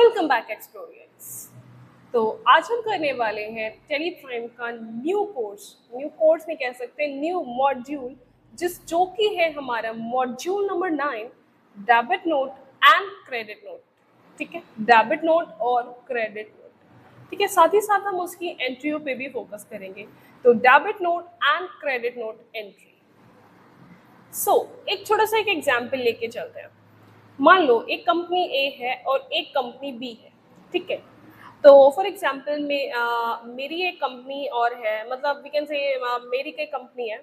Welcome back एक्सप्लोरियंस। तो आज हम करने वाले हैं टेलीप्राइम का न्यू कोर्स नहीं कह सकते, न्यू मॉड्यूल, जो कि है हमारा module number 9, debit note and credit note. ठीक है, डेबिट नोट और क्रेडिट नोट। ठीक है, साथ ही साथ हम उसकी एंट्रियों पे भी फोकस करेंगे। तो debit note and credit note entry. एक छोटा सा एक एग्जाम्पल लेके चलते हैं। मान लो एक कंपनी ए है और एक कंपनी बी है। ठीक है, तो फॉर एग्जांपल मेरी एक कंपनी और है, मतलब वी कैन से मेरी कोई कंपनी है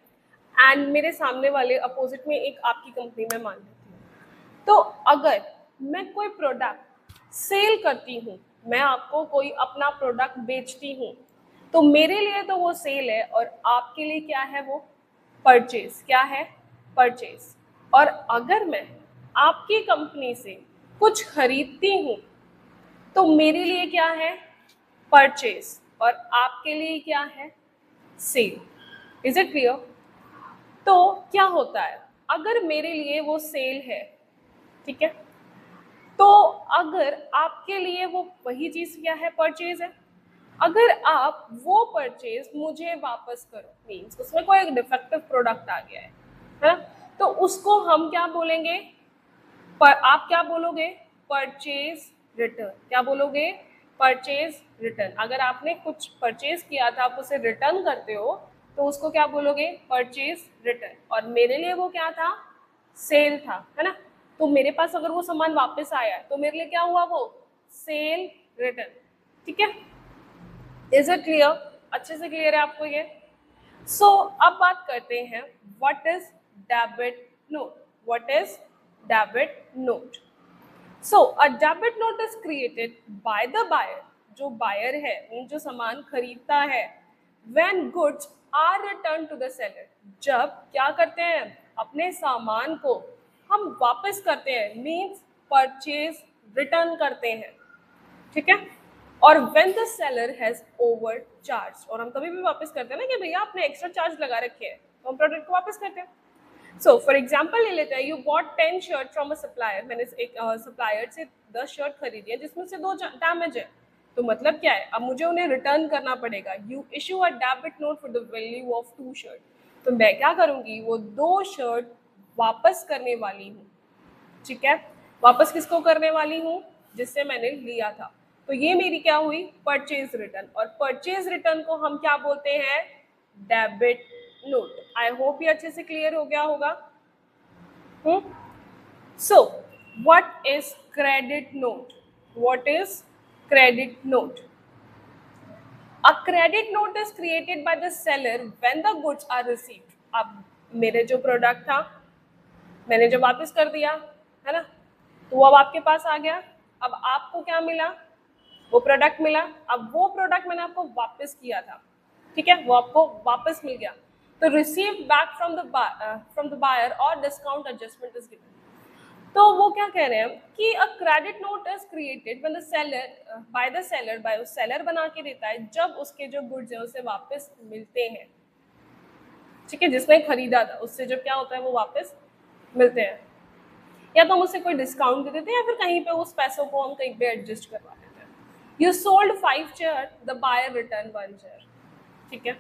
एंड मेरे सामने वाले अपोजिट में एक आपकी कंपनी में मान लेती हूँ। तो अगर मैं कोई प्रोडक्ट सेल करती हूँ, मैं आपको कोई अपना प्रोडक्ट बेचती हूँ, तो मेरे लिए तो वो सेल है और आपके लिए क्या है, वो परचेज। क्या है? परचेज। और अगर मैं आपकी कंपनी से कुछ खरीदती हूँ तो मेरे लिए क्या है? परचेज। और आपके लिए क्या है? सेल। Is it clear? तो क्या होता है अगर मेरे लिए वो सेल है, ठीक है, तो अगर आपके लिए वो वही चीज क्या है? परचेज है। अगर आप वो परचेज मुझे वापस करो, मीन्स उसमें कोई एक डिफेक्टिव प्रोडक्ट आ गया है ना, तो उसको हम क्या बोलेंगे? पर आप क्या बोलोगे? Purchase return. क्या बोलोगे? Purchase return. अगर आपने कुछ परचेज किया था, आप उसे रिटर्न करते हो, तो उसको क्या बोलोगे? Purchase return. और मेरे लिए वो क्या था? सेल था, है ना। तो मेरे पास अगर वो सामान वापस आया तो मेरे लिए क्या हुआ? वो सेल रिटर्न। ठीक है, इज इट क्लियर? अच्छे से क्लियर है आपको ये? अब बात करते हैं what is debit note. What is debit note? A debit note is created by the buyer. जो बायर है, जो सामान खरीदता है, when goods are return to the seller. जब क्या करते हैं? अपने सामान को हम वापस करते हैं, मीन्स परचेज रिटर्न करते हैं। ठीक है, और when the seller has over charge, और हम कभी भी वापस करते हैं ना कि भैया आपने एक्स्ट्रा चार्ज लगा रखे हैं, तो हम प्रोडक्ट को वापस करते हैं। फॉर एग्जाम्पल ले लेते हैं, you bought 10 shirt from a supplier. मैंने एक सप्लायर से 10 शर्ट खरीदी है जिसमें से 2 डैमेज है, तो मतलब क्या है? अब मुझे उन्हें रिटर्न करना पड़ेगा। You issue a debit note for the value of 2 shirt. तो मैं क्या करूंगी? वो 2 शर्ट वापस करने वाली हूँ। ठीक है, वापस किसको करने वाली हूँ? जिससे मैंने लिया था। तो ये मेरी क्या हुई? Purchase return. और परचेज रिटर्न को हम क्या बोलते हैं? Debit note. आई होप ये अच्छे से क्लियर हो गया होगा। So what is credit note? What is credit note? A credit note is created by the seller when the goods are received. अब मेरे जो प्रोडक्ट था मैंने जो वापस कर दिया, है ना, तो वो अब आपके पास आ गया। अब आपको क्या मिला? वो प्रोडक्ट मिला। अब वो प्रोडक्ट मैंने आपको वापस किया था, ठीक है, वो आपको वापस मिल गया। तो receive back from the buyer और डिस्काउंट एडजस्टमेंट इज गिवन। तो वो क्या कह रहे हैं कि a credit note is created when the seller by the seller, by seller बना के देता है जब उसके जो गुड्स हैं उसे वापस मिलते हैं। ठीक है, जिसने खरीदा था उससे जब क्या होता है? वो वापस मिलते हैं, या तो हम उससे कोई डिस्काउंट दे देते हैं या फिर कहीं पे उस पैसों को हम कहीं पे एडजस्ट करवा देते हैं। You sold 5 chair, the buyer return 1 chair. ठीक है,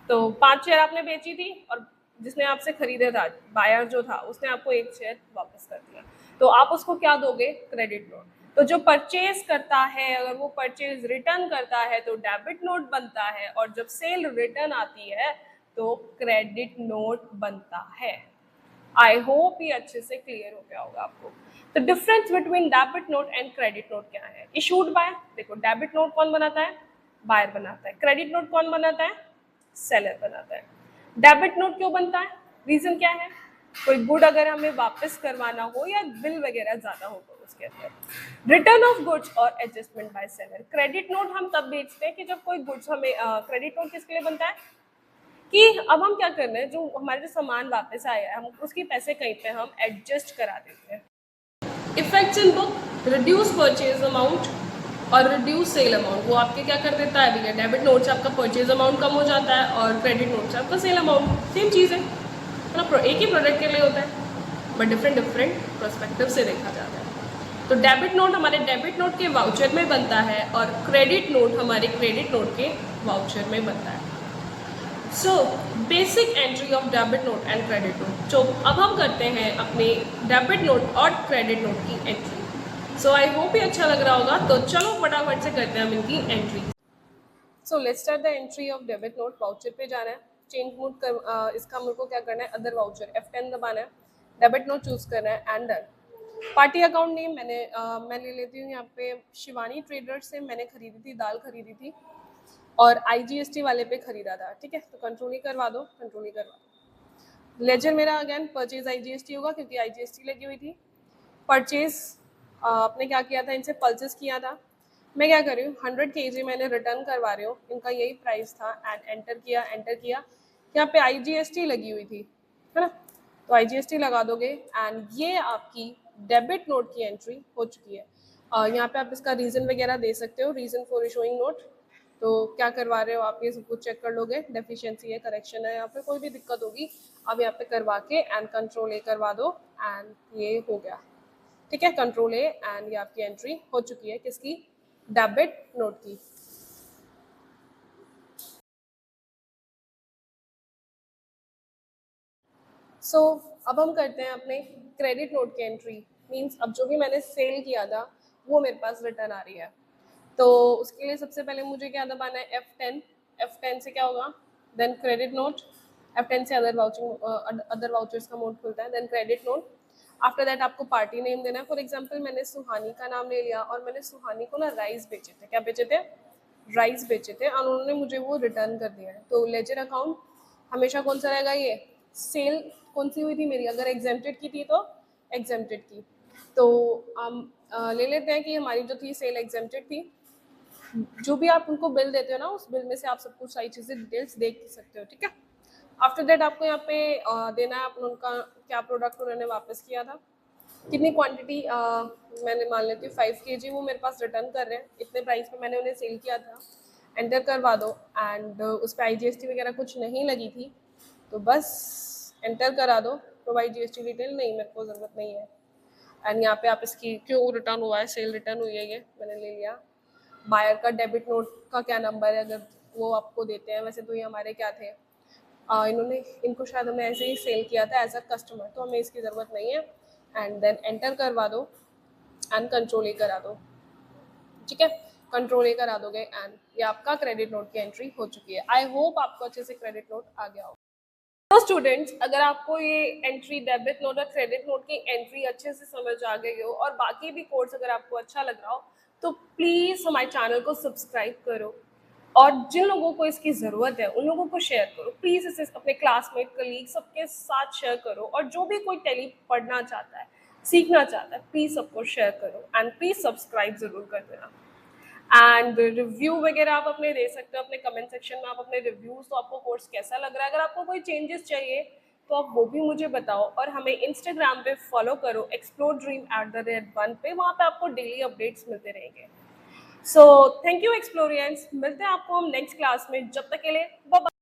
तो 5 चेयर आपने बेची थी और जिसने आपसे खरीदा था, बायर जो था, उसने आपको 1 चेयर वापस कर दिया। तो आप उसको क्या दोगे? Credit note. तो जो परचेज करता है, अगर वो परचेज रिटर्न करता है तो डेबिट नोट बनता है, और जब सेल रिटर्न आती है तो क्रेडिट नोट बनता है। आई होप ये अच्छे से क्लियर हो गया होगा आपको। तो difference between debit note and credit note क्या है? इशूड बाय, देखो डेबिट नोट कौन बनाता है? बायर बनाता है। क्रेडिट नोट कौन बनाता है? सेलर बनाता है। डेबिट नोट क्यों बनता है? रीजन क्या है? कोई गुड अगर हमें वापस करवाना हो या बिल वगैरह ज्यादा हो तो उसके अंदर। रिटर्न ऑफ गुड्स और adjustment by seller. Credit note हम तब बेचते हैं कि जब कोई गुड्स हमें क्रेडिट नोट किसके लिए बनता है? कि अब हम क्या कर रहे हैं, जो हमारे जो सामान वापस आया है, हम उसके पैसे कहीं पे हम एडजस्ट करा देते हैं। Effects in book, reduce purchase amount और रिड्यूस सेल अमाउंट। वो आपके क्या कर देता है भैया? डेबिट नोट से आपका परचेज अमाउंट कम हो जाता है और क्रेडिट नोट से आपका सेल अमाउंट। सेम चीज़ है, मतलब एक ही प्रोडक्ट के लिए होता है बट डिफरेंट डिफरेंट पर्सपेक्टिव से देखा जाता है। तो डेबिट नोट हमारे डेबिट नोट के वाउचर में बनता है और क्रेडिट नोट हमारे क्रेडिट नोट के वाउचर में बनता है। So basic entry of debit note and credit note. तो अब हम करते हैं अपने डेबिट नोट और क्रेडिट नोट की एंट्री। सो आई होप ये अच्छा लग रहा होगा, तो चलो फटाफट से करते हैं हम इनकी entry. So let's start the entry of debit note. Voucher पे जाना है, चेंज मोड कर इसका मेरे को क्या करना है, अदर वाउचर F10 दबाना है, डेबिट नोट चूज करना है and done. Party account name मैं ले लेती हूँ यहाँ पे शिवानी ट्रेडर्स से मैंने खरीदी थी, दाल खरीदी थी और IGST वाले पे खरीदा था, ठीक है। तो कंट्रोल ही करवा दो, कंट्रोल ही करवा दो। लेजर मेरा अगेन परचेज IGST होगा क्योंकि IGST लगी हुई थी। परचेज आपने क्या किया था, इनसे पल्सेस किया था। मैं क्या कर रही हूँ, 100 kg मैंने रिटर्न करवा रही हूँ, इनका यही प्राइस था एंड एंटर किया, एंटर किया। यहाँ पे IGST लगी हुई थी, है ना, तो IGST लगा दोगे एंड ये आपकी डेबिट नोट की एंट्री हो चुकी है। यहाँ पे आप इसका रीज़न वगैरह दे सकते हो, रीज़न फॉर इशूइंग नोट। तो क्या करवा रहे हो आप, ये सब कुछ चेक कर लोगे, डेफिशिएंसी है, करेक्शन है, यहाँ पे कोई भी दिक्कत होगी आप यहाँ पे करवा के एंड कंट्रोल A करवा दो एंड ये हो गया, ठीक है। कंट्रोल A एंड ये आपकी एंट्री हो चुकी है किसकी, डेबिट नोट की। सो अब हम करते हैं अपने क्रेडिट नोट की एंट्री। मींस अब जो भी मैंने सेल किया था वो मेरे पास रिटर्न आ रही है। तो उसके लिए सबसे पहले मुझे क्या दबाना है, F10। F10 से क्या होगा, देन क्रेडिट नोट। F10 से अदर वाउचर्स का मोड खुलता है, then credit note. After that आपको पार्टी नेम देना है। फॉर एग्जांपल मैंने सुहानी का नाम ले लिया और मैंने सुहानी को ना राइस बेचे थे, क्या बेचे थे, राइस बेचे थे और उन्होंने मुझे वो रिटर्न कर दिया है। तो लेजर अकाउंट हमेशा कौन सा रहेगा, ये सेल कौन सी हुई थी मेरी, अगर एग्जेम्प्टेड की थी तो एग्जेम्प्टेड की। तो हम ले लेते हैं कि हमारी जो थी सेल एग्जेम्प्टेड थी। जो भी आप उनको बिल देते हो ना, उस बिल में से आप सब कुछ सारी चीज़ें डिटेल्स देख सकते हो, ठीक है। आफ्टर दैट आपको यहाँ पे देना है अपना उनका क्या प्रोडक्ट उन्होंने वापस किया था, कितनी क्वांटिटी, मैंने मान लेती हूँ 5 kg वो मेरे पास रिटर्न कर रहे हैं, इतने प्राइस पे मैंने उन्हें सेल किया था, एंटर करवा दो एंड उस पर IGST वगैरह कुछ नहीं लगी थी तो बस एंटर करा दो। प्रोवाइड GST डिटेल नहीं, मेरे को ज़रूरत नहीं है। एंड यहाँ पे आप इसकी क्यों रिटर्न हुआ है, सेल रिटर्न हुई है, ये मैंने ले लिया। बायर का डेबिट नोट का क्या नंबर है, अगर वो आपको देते हैं, वैसे तो ये हमारे क्या थे, इनको शायद हमने ऐसे ही सेल किया था एज अ कस्टमर, तो हमें इसकी ज़रूरत नहीं है। एंड देन एंटर करवा दो एंड कंट्रोल A करा दो, ठीक है। कंट्रोल A करा दोगे एंड ये आपका क्रेडिट नोट की एंट्री हो चुकी है। आई होप आपको अच्छे से क्रेडिट नोट आ गया हो। तो स्टूडेंट्स, अगर आपको ये एंट्री डेबिट नोट और क्रेडिट नोट की एंट्री अच्छे से समझ आ गई हो और बाकी भी कोर्स अगर आपको अच्छा लग रहा हो तो प्लीज़ हमारे चैनल को सब्सक्राइब करो और जिन लोगों को इसकी ज़रूरत है उन लोगों को शेयर करो। प्लीज़ इसे अपने क्लासमेट, कलीग सबके साथ शेयर करो और जो भी कोई टैली पढ़ना चाहता है, सीखना चाहता है, प्लीज़ सबको शेयर करो एंड प्लीज़ सब्सक्राइब ज़रूर कर देना। एंड रिव्यू वगैरह आप अपने दे सकते हो अपने कमेंट सेक्शन में, आप अपने रिव्यूज़, तो आपको कोर्स कैसा लग रहा है। अगर आपको कोई चेंजेस चाहिए तो आप वो भी मुझे बताओ और हमें इंस्टाग्राम पे फॉलो करो explore dream@1 पे, वहाँ पे आपको डेली अपडेट्स मिलते रहेंगे। सो थैंक यू एक्सप्लोरियंस, मिलते हैं आपको हम नेक्स्ट क्लास में, जब तक के लिए बाय बाय।